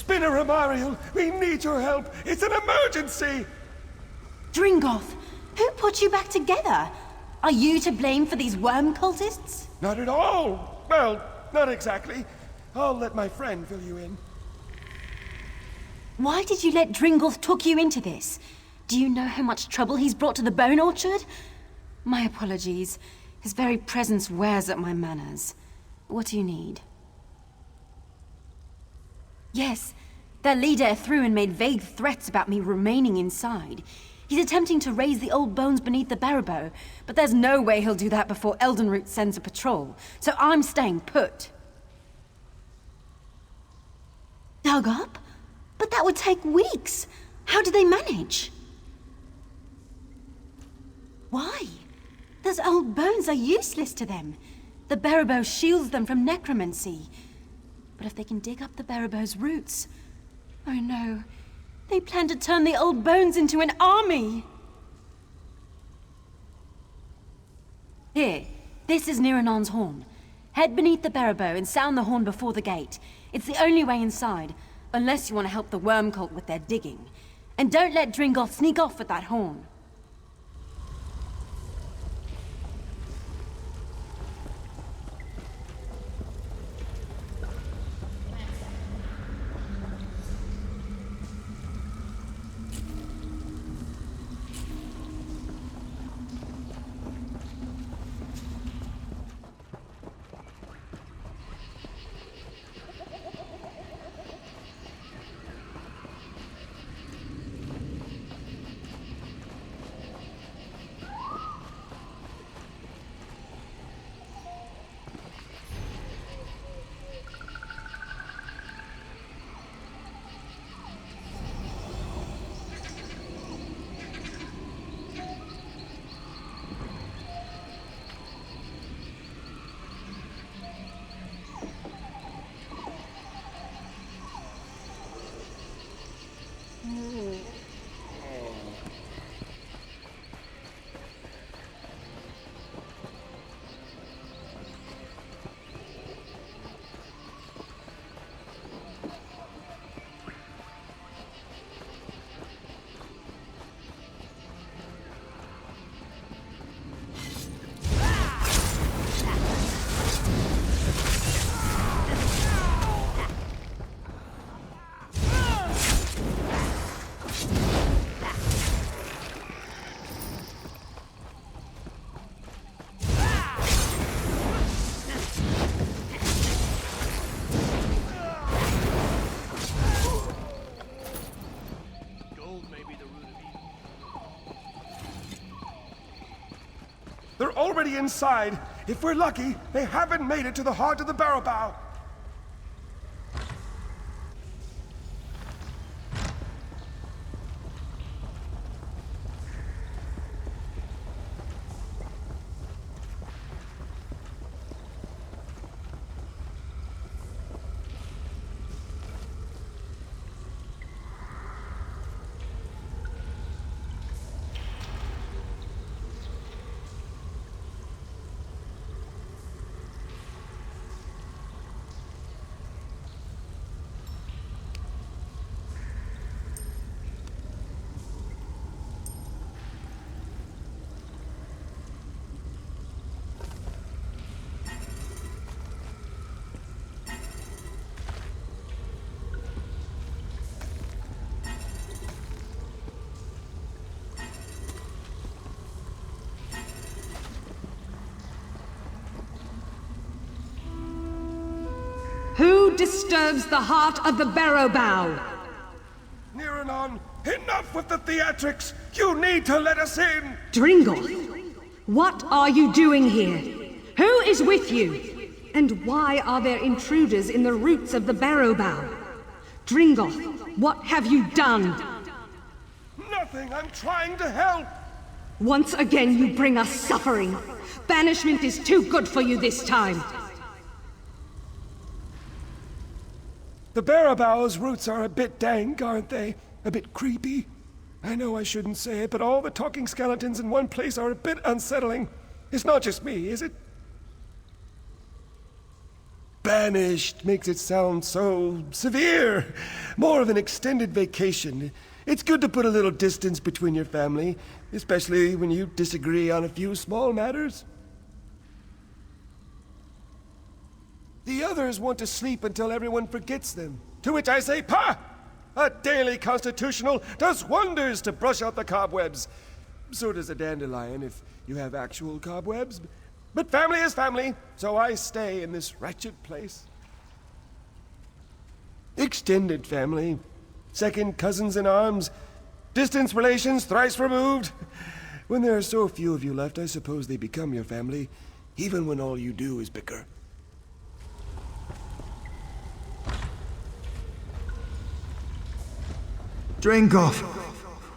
[SPEAKER 11] Spinner Amariel, we need your help. It's an emergency.
[SPEAKER 1] Dringoth, who put you back together? Are you to blame for these worm cultists?
[SPEAKER 11] Not at all. Well, not exactly. I'll let my friend fill you in.
[SPEAKER 1] Why did you let Dringoth talk you into this? Do you know how much trouble he's brought to the Bone Orchard? My apologies. His very presence wears at my manners. What do you need? Yes, their leader threw and made vague threats about me remaining inside. He's attempting to raise the old bones beneath the Barrow, but there's no way he'll do that before Eldenroot sends a patrol, so I'm staying put. Dug up? But that would take weeks. How do they manage? Why? Those old bones are useless to them. The Barrow shields them from necromancy. But if they can dig up the Barrow's roots... Oh no. They plan to turn the old bones into an army! Here. This is Niranon's horn. Head beneath the Barrow and sound the horn before the gate. It's the only way inside, unless you want to help the worm cult with their digging. And don't let Dringoth sneak off with that horn.
[SPEAKER 11] They're already inside. If we're lucky, they haven't made it to the heart of the Barrow Bow.
[SPEAKER 13] Who disturbs the heart of the Barrow Bow?
[SPEAKER 11] Niranon, enough with the theatrics! You need to let us in!
[SPEAKER 13] Dringoth, what are you doing here? Who is with you? And why are there intruders in the roots of the Barrow Bow? Dringoth, what have you done?
[SPEAKER 11] Nothing, I'm trying to help!
[SPEAKER 13] Once again you bring us suffering. Banishment is too good for you this time.
[SPEAKER 11] The Barrow Bow's roots are a bit dank, aren't they? A bit creepy. I know I shouldn't say it, but all the talking skeletons in one place are a bit unsettling. It's not just me, is it? banished makes it sound so severe. More of an extended vacation. It's good to put a little distance between your family, especially when you disagree on a few small matters. The others want to sleep until everyone forgets them. To which I say, "Pah! A daily constitutional does wonders to brush out the cobwebs. So does a dandelion if you have actual cobwebs. But family is family, so I stay in this wretched place." Extended family. Second cousins in arms. Distance relations thrice removed. When there are so few of you left, I suppose they become your family, even when all you do is bicker.
[SPEAKER 9] Dringoff,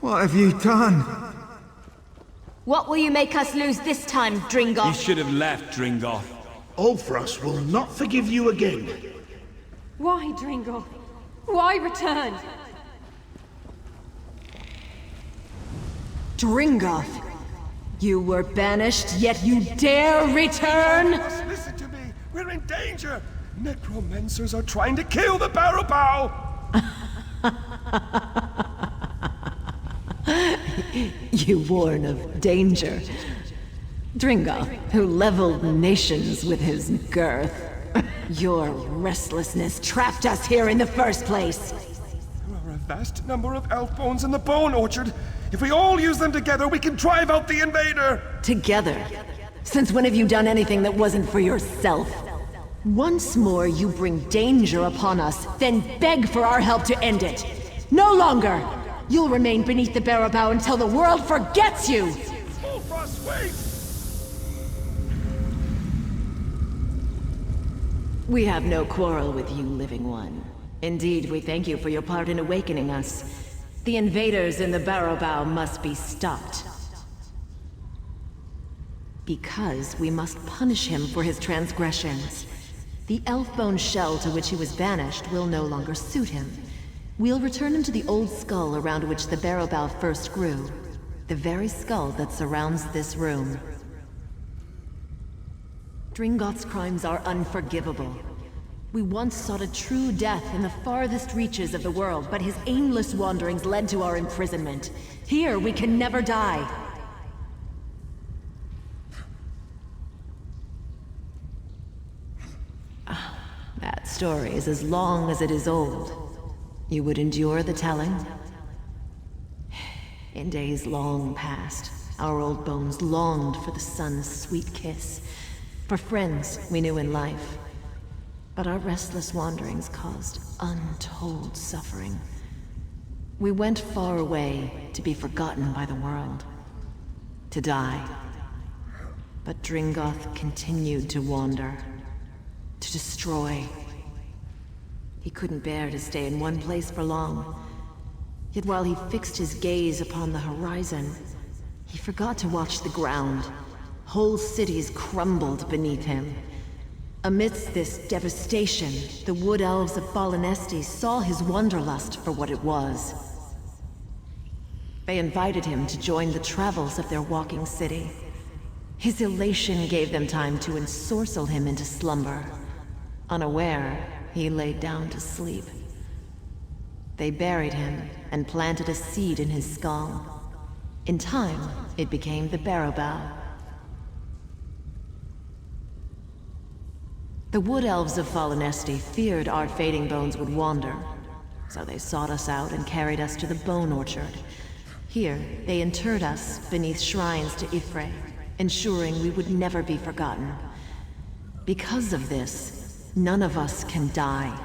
[SPEAKER 9] what have you done?
[SPEAKER 10] What will you make us lose this time, Dringoff?
[SPEAKER 14] You should have left, Dringoff.
[SPEAKER 8] Ulfrost will not forgive you again.
[SPEAKER 13] Why, Dringoff? Why return?
[SPEAKER 3] Dringoff, you were banished, yet you dare return?
[SPEAKER 11] Listen to me. We're in danger. Necromancers are trying to kill the Barrow Bow.
[SPEAKER 3] You warn of danger. Dringoff, who leveled nations with his girth. Your restlessness trapped us here in the first place.
[SPEAKER 11] There are a vast number of elf bones in the bone orchard. If we all use them together, we can drive out the invader.
[SPEAKER 3] Together? Since when have you done anything that wasn't for yourself? Once more you bring danger upon us, then beg for our help to end it. No longer! You'll remain beneath the Barrow Bow until the world forgets you!
[SPEAKER 11] Ulfrost, wait!
[SPEAKER 3] We have no quarrel with you, Living One. Indeed, we thank you for your part in awakening us. The invaders in the Barrow Bow must be stopped. Because we must punish him for his transgressions. The elf-bone shell to which he was banished will no longer suit him. We'll return him to the old skull around which the Barrow Bow first grew. The very skull that surrounds this room. Dringoth's crimes are unforgivable. We once sought a true death in the farthest reaches of the world, but his aimless wanderings led to our imprisonment. Here, we can never die. That story is as long as it is old. You would endure the telling? In days long past, our old bones longed for the sun's sweet kiss, for friends we knew in life. But our restless wanderings caused untold suffering. We went far away to be forgotten by the world, to die. But Dringoth continued to wander, to destroy. He couldn't bear to stay in one place for long. Yet while he fixed his gaze upon the horizon, he forgot to watch the ground. Whole cities crumbled beneath him. Amidst this devastation, the wood elves of Fallen Estes saw his wanderlust for what it was. They invited him to join the travels of their walking city. His elation gave them time to ensorcel him into slumber. Unaware, he laid down to sleep. They buried him and planted a seed in his skull. In time, it became the Barrow Bow. The Wood Elves of Fallen Estes feared our fading bones would wander, so they sought us out and carried us to the Bone Orchard. Here, they interred us beneath shrines to Ifre, ensuring we would never be forgotten. Because of this, none of us can die.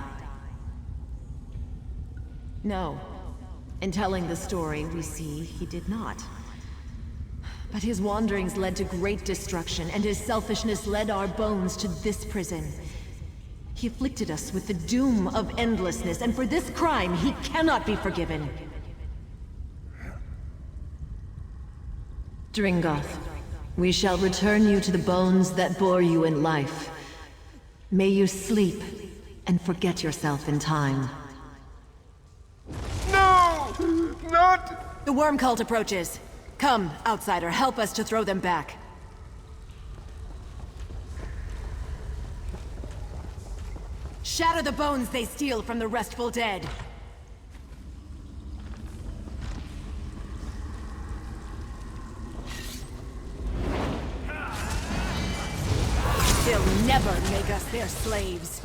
[SPEAKER 3] No. In telling the story, we see he did not. But his wanderings led to great destruction, and his selfishness led our bones to this prison. He afflicted us with the doom of endlessness, and for this crime, he cannot be forgiven. Dringoth, we shall return you to the bones that bore you in life. May you sleep and forget yourself in time.
[SPEAKER 11] No! Not!
[SPEAKER 3] The worm cult approaches. Come, outsider, help us to throw them back.
[SPEAKER 12] Shatter the bones they steal from the restful dead. They'll never make us their slaves.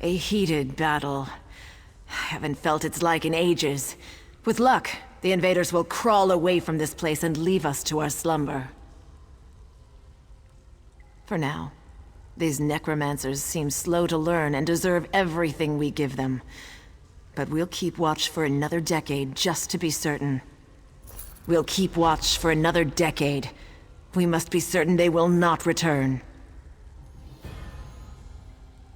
[SPEAKER 12] A heated battle. I haven't felt its like in ages. With luck, the invaders will crawl away from this place and leave us to our slumber. For now, these necromancers seem slow to learn and deserve everything we give them. But we'll keep watch for another decade just to be certain. We'll keep watch for another decade. We must be certain they will not return.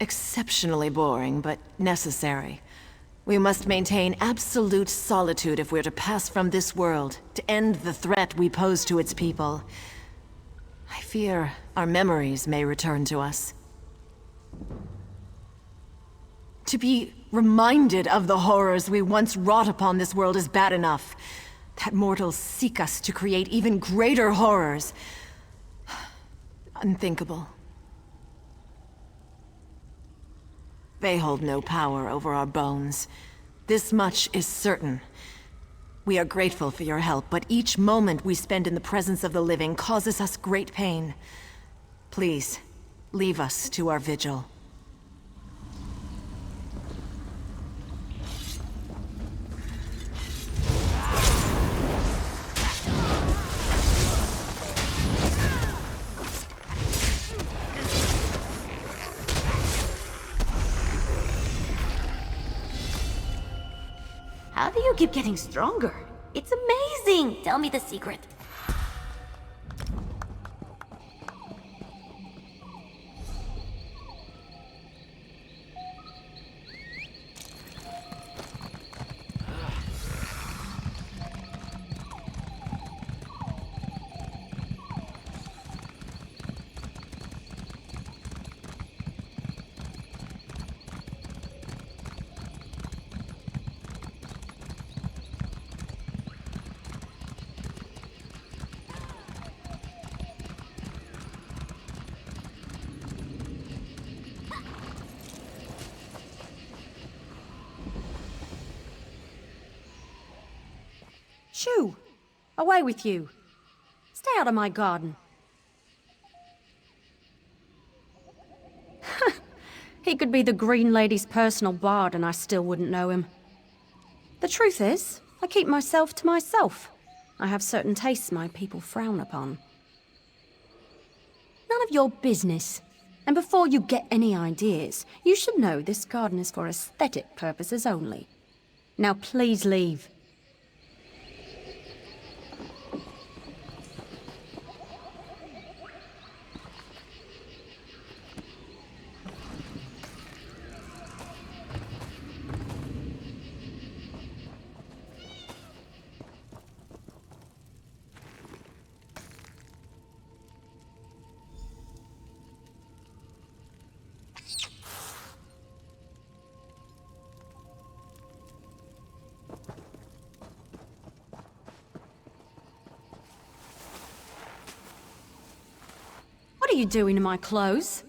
[SPEAKER 12] Exceptionally boring, but necessary. We must maintain absolute solitude if we're to pass from this world, to end the threat we pose to its people. I fear our memories may return to us. To be reminded of the horrors we once wrought upon this world is bad enough. That mortals seek us to create even greater horrors. Unthinkable. They hold no power over our bones. This much is certain. We are grateful for your help, but each moment we spend in the presence of the living causes us great pain. Please, leave us to our vigil.
[SPEAKER 14] How do you keep getting stronger? It's amazing! Tell me the secret.
[SPEAKER 13] Shoo! Away with you. Stay out of my garden. He could be the Green Lady's personal bard and I still wouldn't know him. The truth is, I keep myself to myself. I have certain tastes my people frown upon. None of your business. And before you get any ideas, you should know this garden is for aesthetic purposes only. Now please leave. What are you doing to my clothes?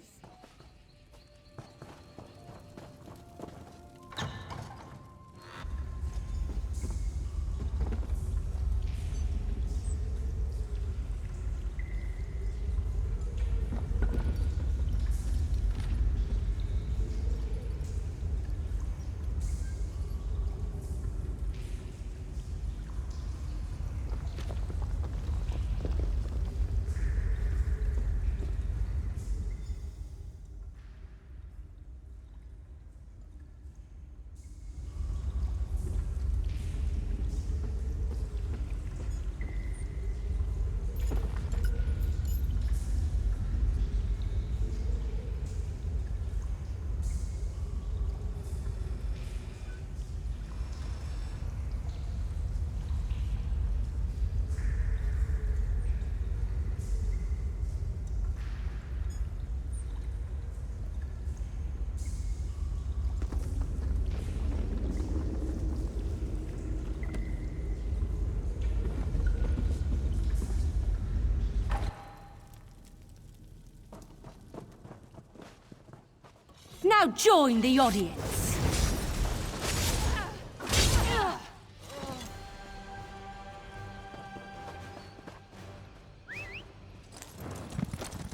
[SPEAKER 10] Now join the audience.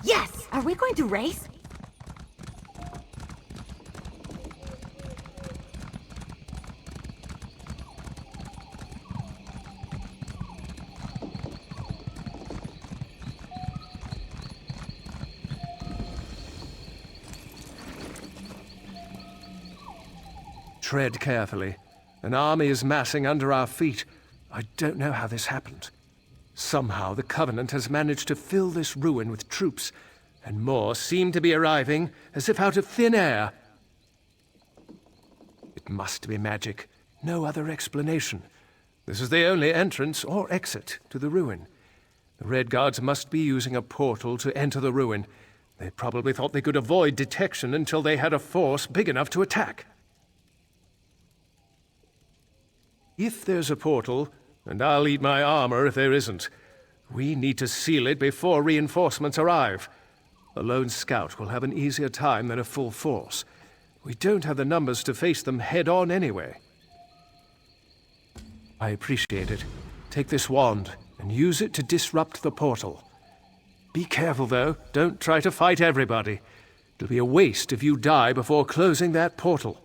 [SPEAKER 14] Yes! Are we going to race?
[SPEAKER 11] Tread carefully. An army is massing under our feet. I don't know how this happened. Somehow the Covenant has managed to fill this ruin with troops, and more seem to be arriving as if out of thin air. It must be magic. No other explanation. This is the only entrance or exit to the ruin. The Red Guards must be using a portal to enter the ruin. They probably thought they could avoid detection until they had a force big enough to attack. If there's a portal, and I'll eat my armor if there isn't, we need to seal it before reinforcements arrive. A lone scout will have an easier time than a full force. We don't have the numbers to face them head-on anyway. I appreciate it. Take this wand and use it to disrupt the portal. Be careful, though. Don't try to fight everybody. It'll be a waste if you die before closing that portal.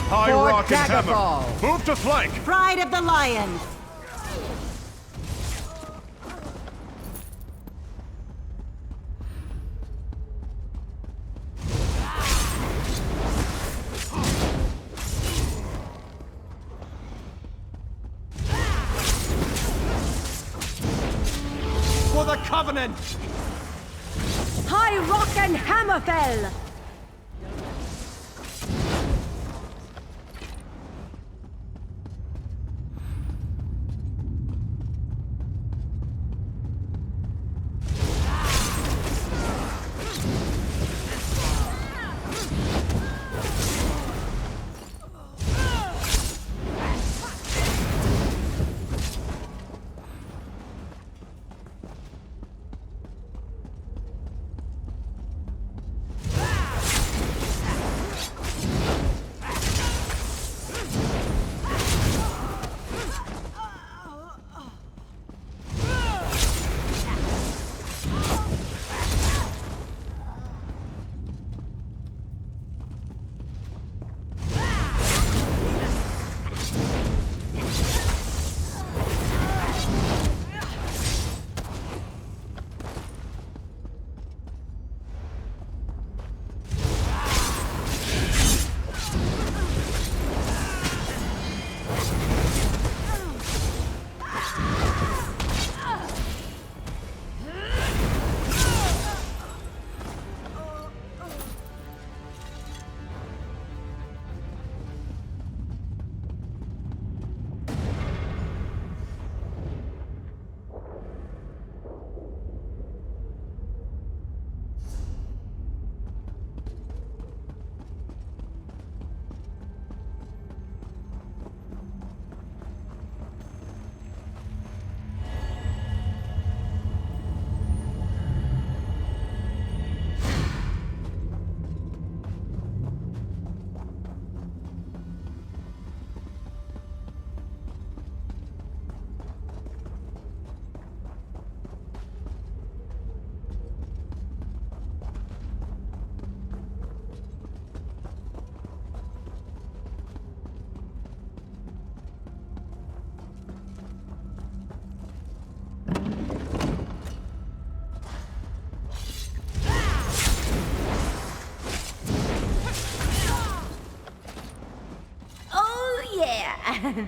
[SPEAKER 15] High Rock and Hammer! Move to flank!
[SPEAKER 1] Pride of the Lion!
[SPEAKER 15] For the Covenant!
[SPEAKER 13] High Rock and Hammerfell!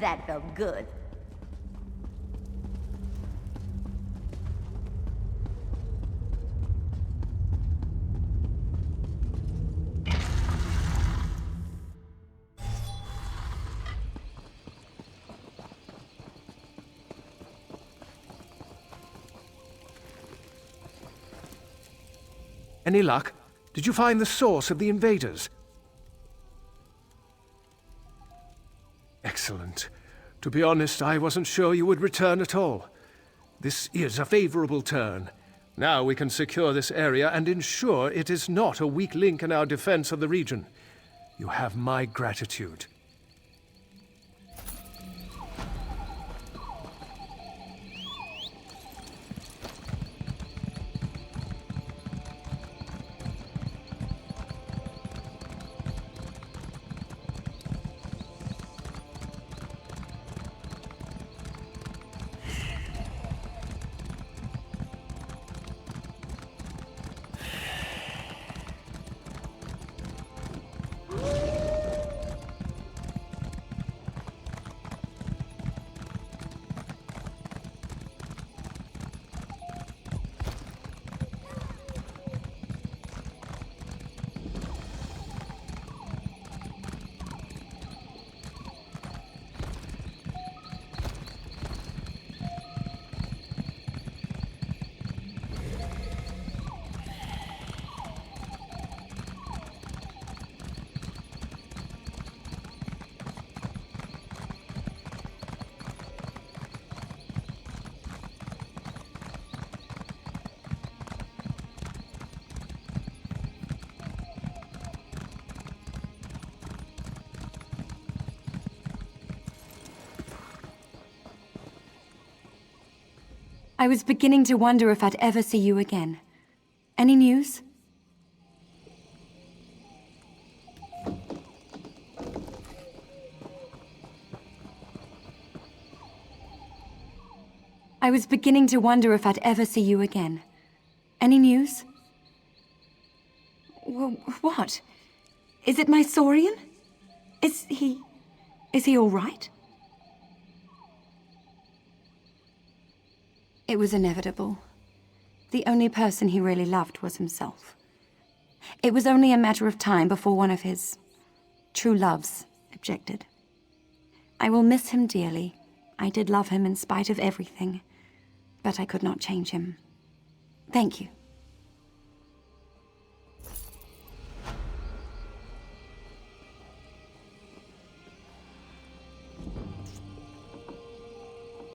[SPEAKER 14] That felt good.
[SPEAKER 11] Any luck? Did you find the source of the invaders? Excellent. To be honest, I wasn't sure you would return at all. This is a favorable turn. Now we can secure this area and ensure it is not a weak link in our defense of the region. You have my gratitude.
[SPEAKER 16] I was beginning to wonder if I'd ever see you again. Any news? I was beginning to wonder if I'd ever see you again. Any news? What? Is it my Sorion? Is he all right? It was inevitable. The only person he really loved was himself. It was only a matter of time before one of his true loves objected. I will miss him dearly. I did love him in spite of everything, but I could not change him. Thank you.